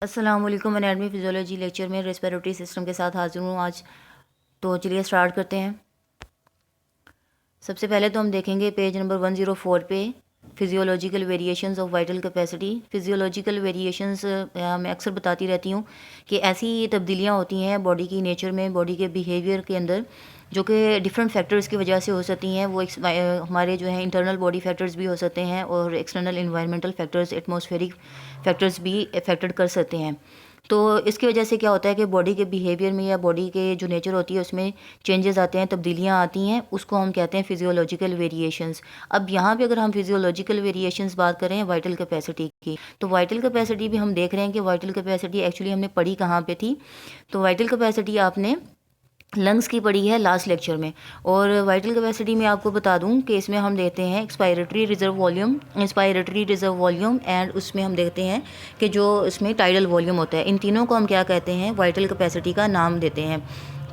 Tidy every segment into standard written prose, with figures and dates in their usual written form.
अस्सलाम वालेकुम। Anatomy physiology lecture में रेस्पिरेटरी सिस्टम के साथ हाजिर हूँ आज। तो चलिए स्टार्ट करते हैं। सबसे पहले तो हम देखेंगे पेज नंबर 104 पे physiological variations of vital capacity. Physiological variations मैं अक्सर बताती रहती हूँ कि ऐसी तब्दीलियाँ होती हैं बॉडी की नेचर में, बॉडी के बिहेवियर के अंदर, जो कि डिफरेंट फैक्टर्स की वजह से हो सकती हैं। वो हमारे जो है इंटरनल बॉडी फैक्टर्स भी हो सकते हैं और external environmental factors, atmospheric factors भी अफेक्टेड कर सकते हैं। तो इसकी वजह से क्या होता है कि बॉडी के बिहेवियर में या बॉडी के जो नेचर होती है उसमें चेंजेस आते हैं, तब्दीलियाँ आती हैं, उसको हम कहते हैं फिजियोलॉजिकल वेरिएशंस। अब यहाँ पे अगर हम फिजियोलॉजिकल वेरिएशंस बात करें वाइटल कैपेसिटी की, तो वाइटल कैपेसिटी भी हम देख रहे हैं कि वाइटल कैपेसिटी एक्चुअली हमने पढ़ी कहाँ पे थी। तो वाइटल कैपेसिटी आपने लंग्स की पड़ी है लास्ट लेक्चर में। और वाइटल कैपेसिटी में आपको बता दूं कि इसमें हम देखते हैं expiratory reserve volume, inspiratory reserve volume and उसमें हम देखते हैं कि जो इसमें टाइडल वॉल्यूम होता है। इन तीनों को हम क्या कहते हैं, वाइटल कैपेसिटी का नाम देते हैं।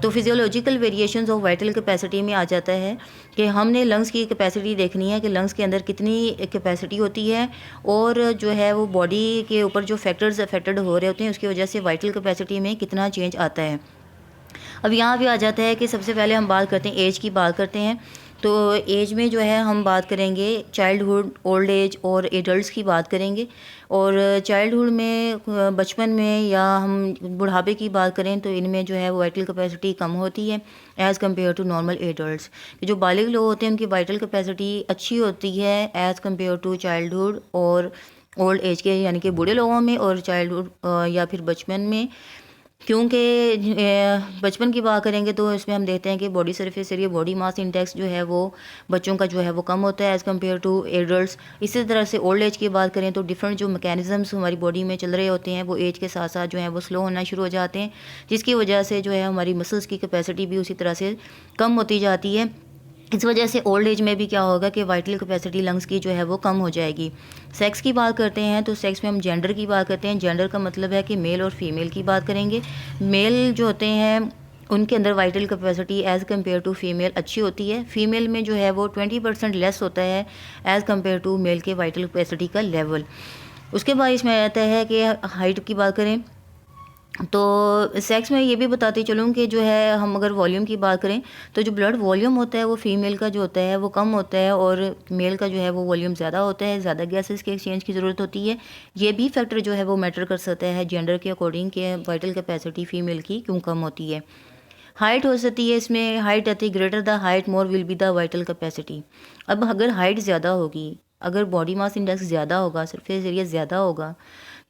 तो physiological variations of vital capacity में आ जाता है कि हमने लंग्स की कैपेसिटी देखनी है कि लंग्स के अंदर कितनी कैपेसिटी होती है और जो है वो बॉडी के ऊपर जो फैक्टर्स अफेक्टेड हो रहे होते हैं उसकी वजह से वाइटल कैपेसिटी में कितना चेंज आता है। अब यहाँ भी आ जाता है कि सबसे पहले हम बात करते हैं एज की, बात करते हैं। तो एज में जो है हम बात करेंगे चाइल्डहुड, ओल्ड एज और एडल्ट्स की बात करेंगे। और चाइल्डहुड में, बचपन में या हम बुढ़ापे की बात करें तो इनमें जो है वो वाइटल कैपेसिटी कम होती है as compare to normal adults. जो बालिग लोग होते हैं उनकी वाइटल कैपेसिटी अच्छी होती है एज़ कम्पेयर टू चाइल्डहुड और ओल्ड एज के, यानी कि बूढ़े लोगों में और चाइल्डहुड या फिर बचपन में। क्योंकि बचपन की बात करेंगे तो इसमें हम देखते हैं कि body surface area, body mass index जो है वो बच्चों का जो है वो कम होता है एज़ कम्पेयर टू एडल्ट्स। इसी तरह से ओल्ड एज की बात करें तो डिफरेंट जो मैकेनिज़म्स हमारी बॉडी में चल रहे होते हैं वो एज के साथ साथ जो है वो स्लो होना शुरू हो जाते हैं, जिसकी वजह से जो है हमारी मसल्स की कैपेसिटी भी उसी तरह से कम होती जाती है। इस वजह से ओल्ड एज में भी क्या होगा कि वाइटल कैपेसिटी लंग्स की जो है वो कम हो जाएगी। सेक्स की बात करते हैं तो सेक्स में हम जेंडर की बात करते हैं। जेंडर का मतलब है कि मेल और फीमेल की बात करेंगे। मेल जो होते हैं उनके अंदर vital capacity as compare to female अच्छी होती है। फीमेल में जो है वो 20% लेस होता है एज़ कम्पेयर टू मेल के वाइटल कैपेसिटी का लेवल। उसके बाद इसमें आता है कि हाइट की बात करें तो सेक्स में ये भी बताती चलूँ कि जो है हम अगर वॉल्यूम की बात करें तो जो ब्लड वॉल्यूम होता है वो फीमेल का जो होता है वो कम होता है और मेल का जो है वो वॉल्यूम ज़्यादा होता है, ज़्यादा गैसेस के एक्सचेंज की ज़रूरत होती है। ये भी फैक्टर जो है वो मैटर कर सकता है जेंडर के अकॉर्डिंग कि वाइटल कैपेसिटी फीमेल की क्यों कम होती है। हाइट हो सकती है, इसमें हाइट आती है greater the height more will be the vital capacity. अब अगर हाइट ज़्यादा होगी, अगर बॉडी मास इंडेक्स ज़्यादा होगा, सरफेस एरिया ज़्यादा होगा,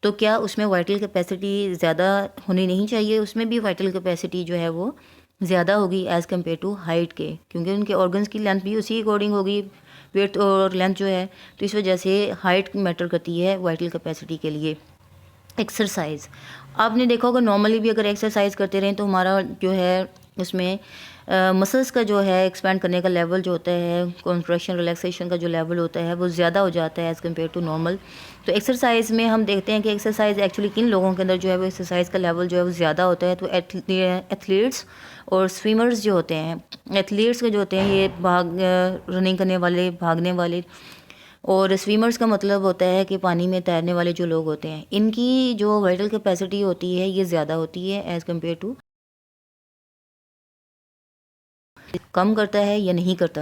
तो क्या उसमें वाइटल कैपेसिटी ज़्यादा होनी नहीं चाहिए? उसमें भी वाइटल कैपेसिटी जो है वो ज़्यादा होगी एज़ कम्पेयर टू हाइट के, क्योंकि उनके ऑर्गन्स की लेंथ भी उसी अकॉर्डिंग होगी, वेट और लेंथ जो है। तो इस वजह से हाइट मैटर करती है वाइटल कैपेसिटी के लिए। एक्सरसाइज, आपने देखा होगा नॉर्मली भी अगर एक्सरसाइज करते रहें तो हमारा जो है उसमें मसल्स का जो है एक्सपेंड करने का लेवल जो होता है, कॉन्ट्रैक्शन रिलैक्सेशन का जो लेवल होता है वो ज़्यादा हो जाता है एज़ कम्पेयर टू नॉर्मल। तो एक्सरसाइज में हम देखते हैं कि एक्सरसाइज एक्चुअली किन लोगों के अंदर जो है वो एक्सरसाइज का लेवल जो है वो ज़्यादा होता है। तो एथलीट्स और स्विमर्स जो होते हैं, एथलीट्स के जो होते हैं ये रनिंग करने वाले, भागने वाले, और स्विमर्स का मतलब होता है कि पानी में तैरने वाले जो लोग होते हैं, इनकी जो वाइटल कैपेसिटी होती है ये ज़्यादा होती है एज़ कम्पेयर टू। कम करता है या नहीं करता?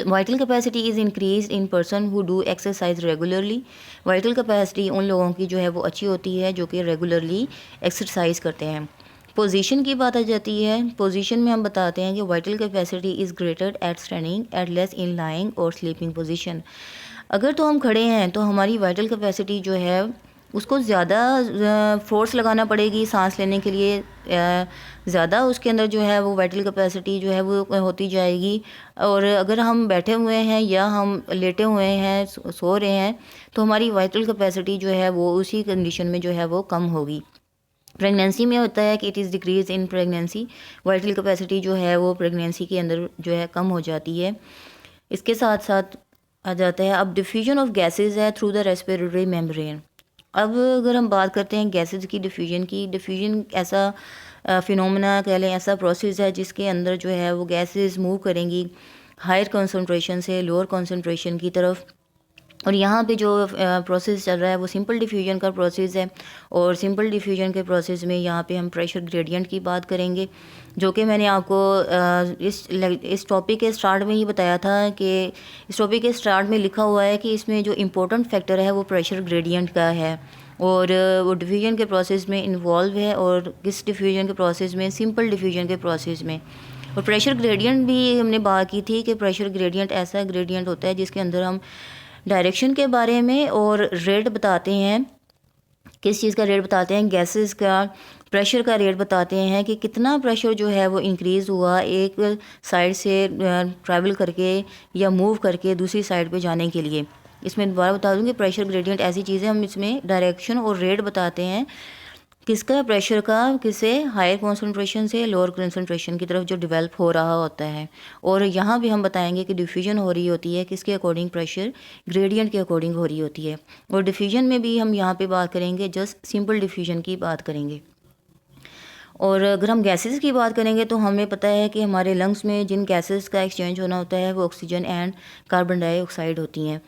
Vital capacity is increase in person who do exercise regularly. Vital capacity उन लोगों की जो है वो अच्छी होती है जो कि रेगुलरली एक्सरसाइज करते हैं। पोजीशन की बात आ जाती है। पोजीशन में हम बताते हैं कि vital capacity is greater at standing, at less in lying और स्लीपिंग पोजीशन। अगर तो हम खड़े हैं तो हमारी वाइटल कैपेसिटी जो है उसको ज़्यादा फोर्स लगाना पड़ेगी सांस लेने के लिए, ज़्यादा उसके अंदर जो है वो वाइटल कैपेसिटी जो है वो होती जाएगी। और अगर हम बैठे हुए हैं या हम लेटे हुए हैं, सो रहे हैं, तो हमारी वाइटल कैपेसिटी जो है वो उसी कंडीशन में जो है वो कम होगी। प्रेगनेंसी में होता है कि it is decrease in pregnancy. Vital capacity जो है वो प्रेगनेंसी के अंदर जो है कम हो जाती है। इसके साथ साथ आ जाता है अब डिफ्यूजन ऑफ गैसेज है थ्रू द रेस्पिरेटरी मेम्ब्रेन। अब अगर हम बात करते हैं गैसेज की डिफ्यूजन की, डिफ्यूजन ऐसा फिनोमेना कह लें, ऐसा प्रोसेस है जिसके अंदर जो है वो गैसेज मूव करेंगी हायर कंसंट्रेशन से लोअर कंसंट्रेशन की तरफ। और यहाँ पे जो प्रोसेस चल रहा है वो सिंपल डिफ्यूजन का प्रोसेस है, और सिंपल डिफ्यूजन के प्रोसेस में यहाँ पे हम प्रेशर ग्रेडियंट की बात करेंगे, जो कि मैंने आपको इस टॉपिक के स्टार्ट में ही बताया था कि इस टॉपिक के स्टार्ट में लिखा हुआ है कि इसमें जो इम्पोर्टेंट फैक्टर है वो प्रेशर ग्रेडियंट का है, और वो डिफ्यूजन के प्रोसेस में इन्वॉल्व है, और किस डिफ्यूजन के प्रोसेस में, सिंपल डिफ्यूजन के प्रोसेस में। और प्रेशर ग्रेडियंट भी हमने बात की थी कि प्रेशर ग्रेडियंट ऐसा ग्रेडियंट होता है जिसके अंदर हम डायरेक्शन के बारे में और रेट बताते हैं। किस चीज़ का रेट बताते हैं? गैसेस का प्रेशर का रेट बताते हैं कि कितना प्रेशर जो है वो इंक्रीज़ हुआ एक साइड से ट्रैवल करके या मूव करके दूसरी साइड पे जाने के लिए। इसमें दोबारा बता दूँ कि प्रेशर ग्रेडियंट ऐसी चीज़ है, हम इसमें डायरेक्शन और रेट बताते हैं किसका, प्रेशर का, किसे, हायर कॉन्सेंट्रेशन से लोअर कॉन्सेंट्रेशन की तरफ जो डेवलप हो रहा होता है। और यहाँ भी हम बताएंगे कि डिफ्यूजन हो रही होती है किसके अकॉर्डिंग, प्रेशर ग्रेडियंट के अकॉर्डिंग हो रही होती है। और डिफ्यूजन में भी हम यहाँ पे बात करेंगे, जस्ट सिंपल डिफ्यूजन की बात करेंगे। और अगर हम गैसेस की बात करेंगे तो हमें पता है कि हमारे लंग्स में जिन गैसेस का एक्सचेंज होना होता है वो ऑक्सीजन एंड कार्बन डाइऑक्साइड होती हैं।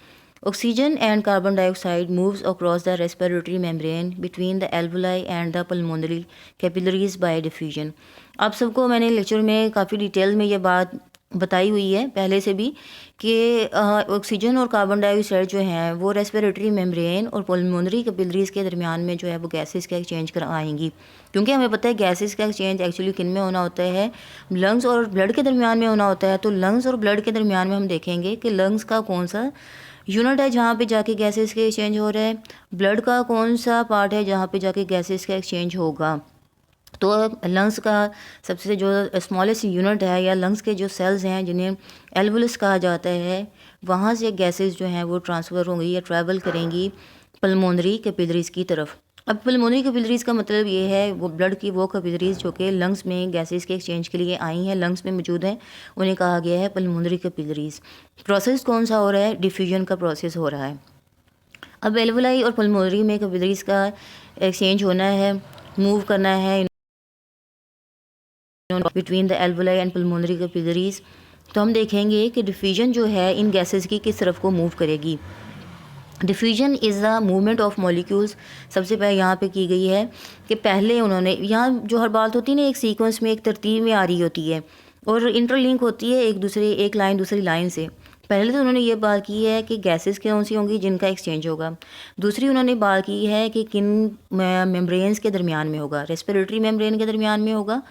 Oxygen and carbon dioxide moves across the respiratory membrane between the alveoli and the pulmonary capillaries by diffusion। आप सबको मैंने लेक्चर में काफ़ी डिटेल में ये बात बताई हुई है पहले से भी कि ऑक्सीजन और कार्बन डाइऑक्साइड जो हैं वो रेस्पिरेटरी मेम्ब्रेन और पल्मोनरी कैपिलरीज के दरमियान में जो है वो गैसेस का एक्सचेंज कराएंगी, क्योंकि हमें पता है गैसेस का एक्सचेंज एक्चुअली किन में होना होता है, लंग्स और ब्लड के दरमियान में होना होता है। तो लंग्स और ब्लड के दरमियान में हम देखेंगे कि लंग्स का कौन सा यूनिट है जहाँ पे जाके गैसेस के एक्सचेंज हो रहा है, ब्लड का कौन सा पार्ट है जहाँ पे जाके गैसेस का एक्सचेंज होगा। तो लंग्स का सबसे जो स्मॉलेस्ट यूनिट है या लंग्स के जो सेल्स हैं जिन्हें एल्वुलस कहा जाता है, वहाँ से गैसेस जो हैं वो ट्रांसफ़र होंगी या ट्रैवल करेंगी पल्मोनरी कैपिलरीज की तरफ। अब पल्मोनरी कैपिलरीज का मतलब ये है वो ब्लड की वो कैपिलरीज जो कि लंग्स में गैसेस के एक्सचेंज के लिए आई हैं, लंग्स में मौजूद हैं, उन्हें कहा गया है पल्मोनरी कैपिलरीज। प्रोसेस कौन सा हो रहा है? डिफ्यूजन का प्रोसेस हो रहा है। अब एल्वुलाई और पल्मोनरी में कैपिलरीज का एक्सचेंज होना है, मूव करना है between the alveoli and pulmonary capillaries. तो हम देखेंगे कि डिफ्यूजन जो है इन गैसेस की किस तरफ को मूव करेगी। Diffusion is the movement of molecules. सबसे पहले यहाँ पे की गई है कि पहले उन्होंने, यहाँ जो हर बात होती है ना एक सीक्वेंस में एक तरतीब में आ रही होती है और इंटरलिंक होती है एक लाइन दूसरी लाइन से। पहले तो उन्होंने ये बात की है कि गैसेस कौन सी होंगी जिनका एक्सचेंज होगा। दूसरी उन्होंने बात की है कि किन मेम्ब्रेन्स के दरमियान में होगा, रेस्पिरेटरी मेम्ब्रेन के दरमियान में होगा,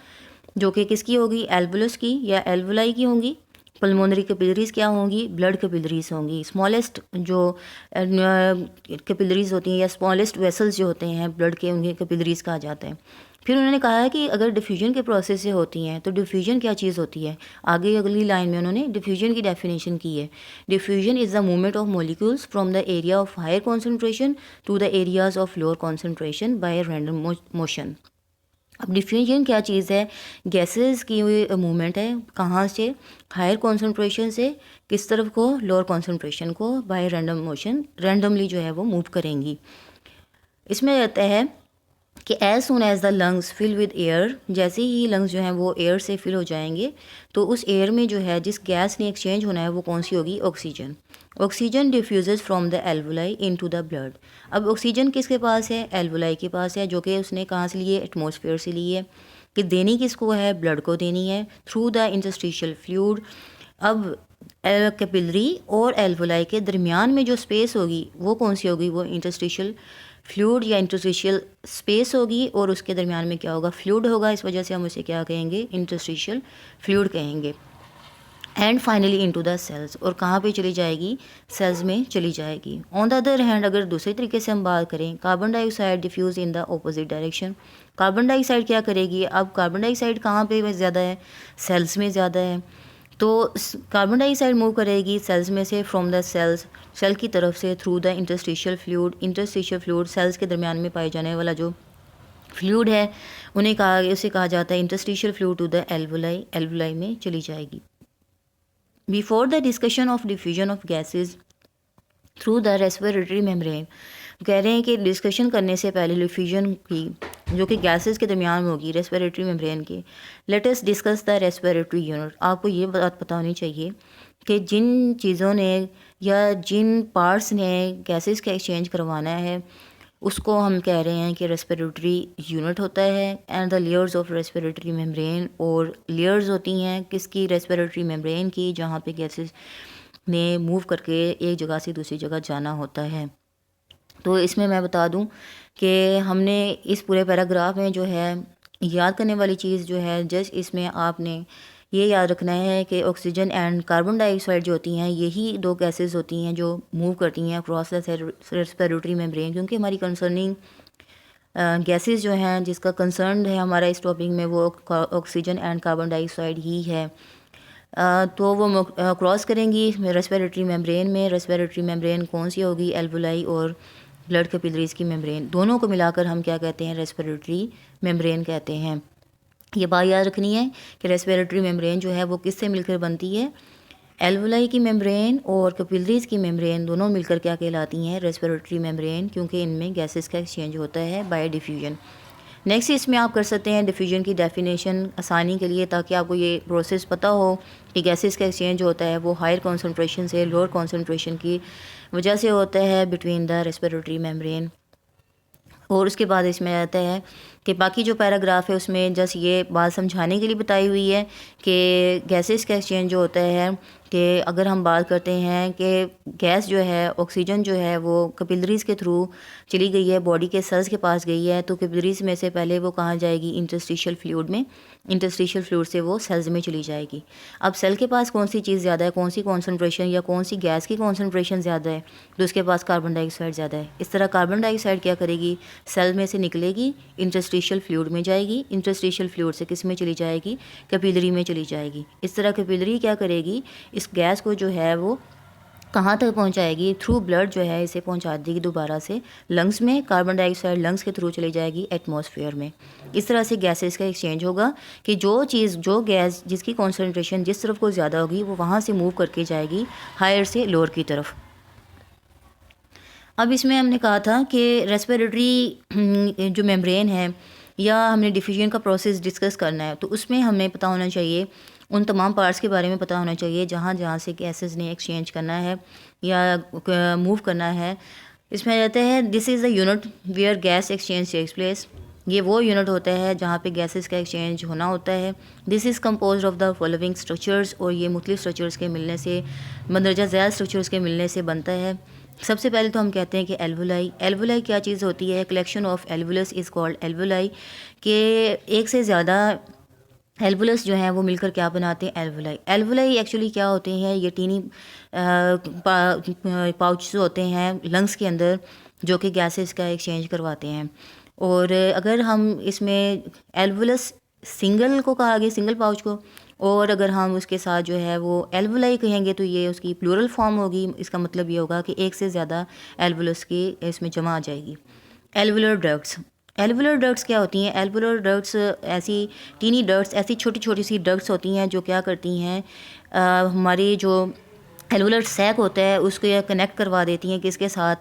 जो कि किसकी होगी, एल्वुलस की या एल्वुलाई की होंगी। पल्मोनरी कैपिलरीज क्या होंगी, ब्लड कैपिलरीज होंगी। स्मॉलेस्ट जो कैपिलरीज होती हैं या स्मॉलेस्ट वेसल्स जो होते हैं ब्लड के, उन्हें कैपिलरीज कहा जाता है। फिर उन्होंने कहा है कि अगर डिफ्यूजन के प्रोसेस से होती हैं तो डिफ्यूजन क्या चीज़ होती है। आगे अगली लाइन में उन्होंने डिफ्यूजन की डेफिनेशन की है। Diffusion is the movement of molecules from the area of higher concentration to the areas of lower concentration by random motion. अब डिफ्यूजन क्या चीज़ है, गैसेस की मूवमेंट है, कहाँ से, हायर कॉन्सेंट्रेशन से किस तरफ को, लोअर कॉन्सेंट्रेशन को, बाय रैंडम मोशन, रैंडमली जो है वो मूव करेंगी। इसमें रहता है कि as soon as the lungs fill with air, जैसे ही लंग्स जो हैं वो एयर से फिल हो जाएंगे तो उस एयर में जो है जिस गैस ने एक्सचेंज होना है वो कौन सी होगी, oxygen. Oxygen diffuses from the alveoli into the blood. अब ऑक्सीजन किसके पास है, एल्वुलाई के पास है, जो कि उसने कहाँ से ली है, एटमॉस्फेयर से ली है। कि देनी किसको है, ब्लड को देनी है थ्रू द इंटरस्टिशियल फ्लूइड। अब कैपिलरी और एल्वुलाई के दरमियान में जो स्पेस होगी वो कौन सी होगी, वो इंटरस्टिशियल फ्लूइड या इंटरस्टिशियल स्पेस होगी, और उसके दरमियान में क्या होगा, फ्लूइड होगा। इस वजह से हम उसे क्या कहेंगे, इंटरस्टिशियल फ्लूइड कहेंगे। And finally into the cells, और कहाँ पे चली जाएगी, सेल्स में चली जाएगी। ऑन द अदर हैंड अगर दूसरे तरीके से हम बात करें, carbon dioxide diffuse in the opposite direction. Carbon dioxide क्या करेगी, अब कार्बन डाइऑक्साइड कहाँ पे ज़्यादा है, सेल्स में ज़्यादा है, तो कार्बन डाइऑक्साइड मूव करेगी सेल्स में से, फ्रॉम द सेल्स, सेल की तरफ से, through the interstitial fluid. Interstitial fluid cells के दरमियान में पाए जाने वाला जो फ्लूइड है उसे कहा जाता है interstitial fluid, to the alveoli, alveoli में चली जाएगी। Before the discussion of diffusion of gases through the respiratory membrane, कह रहे हैं कि डिस्कशन करने से पहले डिफ्यूजन की जो कि गैसेस के दरमियान में होगी, रेस्पिरेटरी मेम्ब्रेन के, let us discuss the respiratory unit. आपको ये बात पता होनी चाहिए कि जिन चीज़ों ने या जिन पार्ट्स ने गैसेस का एक्सचेंज करवाना है उसको हम कह रहे हैं कि रेस्पिरेटरी यूनिट होता है। And the layers of respiratory membrane, और लेयर्स होती हैं किसकी, रेस्पिरेटरी मेम्ब्रेन की, जहाँ पे गैसेस ने मूव करके एक जगह से दूसरी जगह जाना होता है। तो इसमें मैं बता दूं कि हमने इस पूरे पैराग्राफ में जो है याद करने वाली चीज़ जो है, जस्ट इसमें आपने ये याद रखना है कि ऑक्सीजन एंड कार्बन डाइऑक्साइड जो होती हैं यही दो गैसेस होती हैं जो मूव करती हैं अक्रॉस द रेस्पिरेटरी मेम्ब्रेन, क्योंकि हमारी कंसर्निंग गैसेस जो हैं जिसका कंसर्न है हमारा इस टॉपिक में वो ऑक्सीजन एंड कार्बन डाइऑक्साइड ही है। तो वो क्रॉस करेंगी रेस्पिरेटरी मेम्ब्रेन में। रेस्पिरेटरी मेम्ब्रेन कौन सी होगी, एल्वुलाई और ब्लड कैपिलरीज की मेम्ब्रेन, दोनों को मिलाकर हम क्या कहते हैं, रेस्पिरेटरी मेम्ब्रेन कहते हैं। ये बात याद रखनी है कि रेस्पिरेटरी मेम्ब्रेन जो है वो किससे मिलकर बनती है, एल्वुलाई की मेम्ब्रेन और कैपिलरीज की मेम्ब्रेन दोनों मिलकर क्या कहलाती हैं, रेस्पिरेटरी मेम्ब्रेन, क्योंकि इनमें गैसेस का एक्सचेंज होता है बाय डिफ्यूजन। नेक्स्ट इसमें आप कर सकते हैं डिफ्यूजन की डेफिनेशन आसानी के लिए, ताकि आपको ये प्रोसेस पता हो कि गैसेस का एक्सचेंज होता है वो हायर कॉन्सेंट्रेशन से लोअर कॉन्सेंट्रेशन की वजह से होता है बिटवीन द रेस्पिरेटरी मेम्ब्रेन। और उसके बाद इसमें आता है कि बाकी जो पैराग्राफ है उसमें जस्ट ये बात समझाने के लिए बताई हुई है कि गैसेस का एक्सचेंज जो होता है कि अगर हम बात करते हैं कि गैस जो है, ऑक्सीजन जो है वो कैपिलरीज़ के थ्रू चली गई है, बॉडी के सेल्स के पास गई है, तो कैपिलरीज़ में से पहले वो कहाँ जाएगी, इंटरस्टिशियल फ्लूइड में, इंटरस्टिशियल फ्लूइड से वो सेल्स में चली जाएगी। अब सेल के पास कौन सी चीज़ ज़्यादा है, कौन सी कॉन्सेंट्रेशन या कौन सी गैस की कॉन्सेंट्रेशन ज़्यादा है, तो उसके पास कार्बन डाइऑक्साइड ज़्यादा है। इस तरह कार्बन डाइऑक्साइड क्या करेगी, सेल में से निकलेगी, इंटरस्टिशियल फ्लूइड में जाएगी, इंटरस्टिशियल फ्लूइड से किस में चली जाएगी, कैपिलरी में चली जाएगी। इस तरह कैपिलरी क्या करेगी, इस गैस को जो है वो कहाँ तक पहुँचाएगी, थ्रू ब्लड जो है इसे पहुँचा देगी दोबारा से लंग्स में, कार्बन डाइऑक्साइड लंग्स के थ्रू चली जाएगी एटमॉस्फेयर में। इस तरह से गैसेस का एक्सचेंज होगा कि जो चीज़, जो गैस जिसकी कॉन्सेंट्रेशन जिस तरफ को ज़्यादा होगी वो वहाँ से मूव करके जाएगी हायर से लोअर की तरफ। अब इसमें हमने कहा था कि रेस्पिरेटरी जो मेम्ब्रेन है या हमने डिफ्यूजन का प्रोसेस डिस्कस करना है, तो उसमें हमें पता होना चाहिए, उन तमाम पार्ट्स के बारे में पता होना चाहिए जहाँ जहाँ से गैसेस ने एक्सचेंज करना है या मूव करना है। इसमें आ जाता है this is the unit where gas exchange takes place. ये वो यूनिट होता है जहाँ पे गैसेस का एक्सचेंज होना होता है। This is compose of the following structures, और ये मुख्तलिफ स्ट्रक्चर्स के मिलने से, मंदरजा ज़्यादा स्ट्रक्चर्स के मिलने से बनता है। सबसे पहले तो हम कहते हैं कि एल्वुलाई। एल्वुलाई क्या चीज़ होती है, collection of alveolus is called alveoli, के एक से ज़्यादा एल्वुलस जो हैं वो मिलकर क्या बनाते हैं, एल्वुलाई। एल्वुलाई एक्चुअली क्या होते हैं, ये टीनी पाउच होते हैं लंग्स के अंदर जो कि गैसेस का एक्सचेंज करवाते हैं। और अगर हम इसमें एल्वुलस सिंगल को कहा गया, सिंगल पाउच को, और अगर हम उसके साथ जो है वो एल्वुलाई कहेंगे तो ये उसकी प्लूरल फॉर्म होगी। इसका मतलब ये होगा कि एक से ज़्यादा एल्वुलस की इसमें जमा आ जाएगी। एल्वुलर डक्ट्स, एल्वुलर डक्ट्स क्या होती हैं, एल्वुलर डक्ट्स ऐसी टीनी डक्ट्स, ऐसी छोटी छोटी सी डक्ट्स होती हैं जो क्या करती हैं, हमारी जो एल्वुलर सैक होता है उसको यह कनेक्ट करवा देती हैं किसके साथ,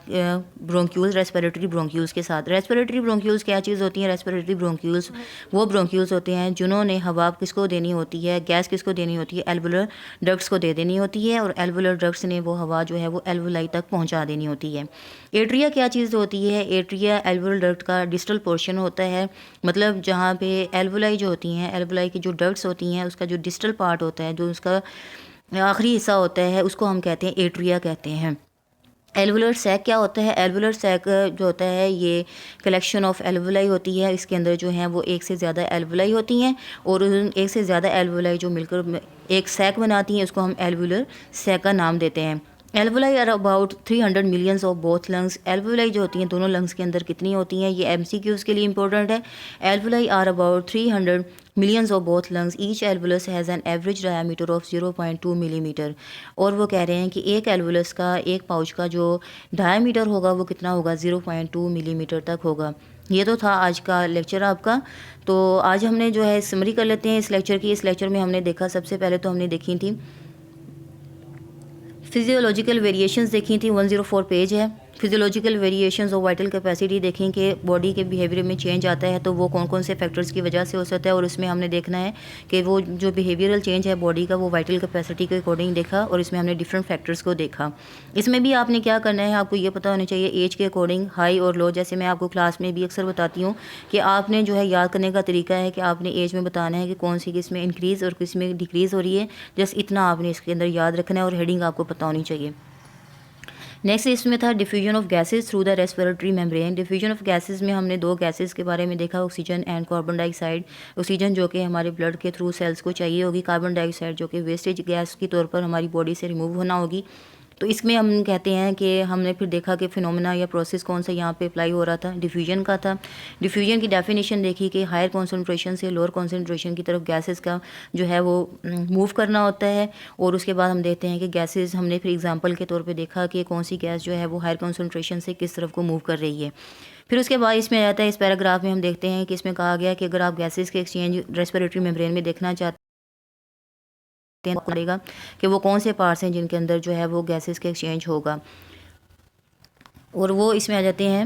ब्रोंक्यूल्स, रेस्पिरेटरी ब्रोंक्यूल्स के साथ। रेस्पिरेटरी ब्रोंक्यूल्स क्या चीज़ होती हैं, रेस्पिरेटरी ब्रोंक्यूल्स वो ब्रोंक्यूल्स होते हैं जिन्होंने हवा किसको देनी होती है, गैस किसको देनी होती है, एल्वुलर डक्ट्स को दे देनी होती है, और एल्वुलर डक्ट्स ने वो हवा जो है वो एल्वुलाई तक पहुँचा देनी होती है। एट्रिया क्या चीज़ होती है, एट्रिया एल्वुलर डक्ट का डिस्टल पोर्शन होता है, मतलब जहाँ पे एल्वुलाई जो होती हैं, एल्वुलाई की जो डक्ट्स होती हैं उसका जो डिस्टल पार्ट होता है, जो उसका आखिरी हिस्सा होता है, उसको हम कहते हैं एट्रिया कहते हैं। एल्वुलर सैक क्या होता है, एल्वुलर सैक जो होता है ये कलेक्शन ऑफ एल्वुलाई होती है। इसके अंदर जो है वो एक से ज़्यादा एल्वुलाई होती हैं, और उन एक से ज़्यादा एल्वुलाई जो मिलकर एक सैक बनाती हैं उसको हम एल्वुलर सैक का नाम देते हैं। Alveoli are about 300 millions of both lungs. Alveoli जो होती हैं दोनों लंग्स के अंदर कितनी होती हैं, ये एमसीक्यूज़ के लिए इंपॉर्टेंट है। Alveoli are about 300 millions of both lungs. Each alveolus has an average diameter of 0.2 millimetre. और वो कह रहे हैं कि एक एल्वुलस का, एक पाउच का जो डायमीटर होगा वो कितना होगा, 0.2 मिलीमीटर तक होगा। ये तो था आज का लेक्चर आपका। तो आज हमने जो है समरी कर लेते हैं इस लेक्चर की। इस लेक्चर में हमने देखा, सबसे पहले तो हमने देखी थी फिजियोलॉजिकल वेरिएशंस देखी थी, 104 पेज है। Physiological variations of vital capacity देखें कि बॉडी के बिहेवियर में चेंज आता है तो वो कौन कौन से फैक्टर्स की वजह से हो सकता है, और उसमें हमने देखना है कि वो जो बिहेवियरल चेंज है बॉडी का वो वाइटल कैपेसिटी के अकॉर्डिंग देखा, और इसमें हमने डिफरेंट फैक्टर्स को देखा। इसमें भी आपने क्या करना है, आपको ये पता होना चाहिए एज के अकॉर्डिंग हाई और लो। जैसे मैं आपको क्लास में भी अक्सर बताती हूँ कि आपने जो है याद करने का तरीका है कि आपने एज में बताना है कि कौन सी किस में इंक्रीज़ और किस में डिक्रीज़ हो रही है। जस्ट इतना आपने इसके अंदर याद रखना है और हेडिंग आपको पता होनी चाहिए। नेक्स्ट इसमें था diffusion of gases through the respiratory membrane. Diffusion of gases में हमने दो गैसेस के बारे में देखा, oxygen and carbon dioxide. Oxygen जो कि हमारे ब्लड के थ्रू सेल्स को चाहिए होगी, कार्बन डाइऑक्साइड जो कि वेस्टेज गैस के तौर पर हमारी बॉडी से रिमूव होना होगी। तो इसमें हम कहते हैं कि हमने फिर देखा कि फिनोमेना या प्रोसेस कौन सा यहाँ पे अप्लाई हो रहा था, डिफ्यूजन का था। डिफ्यूजन की डेफिनेशन देखी कि हायर कॉन्सेंट्रेशन से लोअर कॉन्सेंट्रेशन की तरफ गैसेस का जो है वो मूव करना होता है। और उसके बाद हम देखते हैं कि गैसेस हमने फिर एग्जांपल के तौर पे देखा कि कौन सी गैस जो है वो हायर कॉन्सेंट्रेशन से किस तरफ को मूव कर रही है। फिर उसके बाद इसमें आता है, इस पैराग्राफ में हम देखते हैं कि इसमें कहा गया कि अगर आप गैसेस के एक्सचेंज रेस्पिरेटरी मेम्ब्रेन में देखना चाहते पड़ेगा कि वो कौन से पार्ट्स हैं जिनके अंदर जो है वो गैसेस के एक्सचेंज होगा, और वो इसमें आ जाते हैं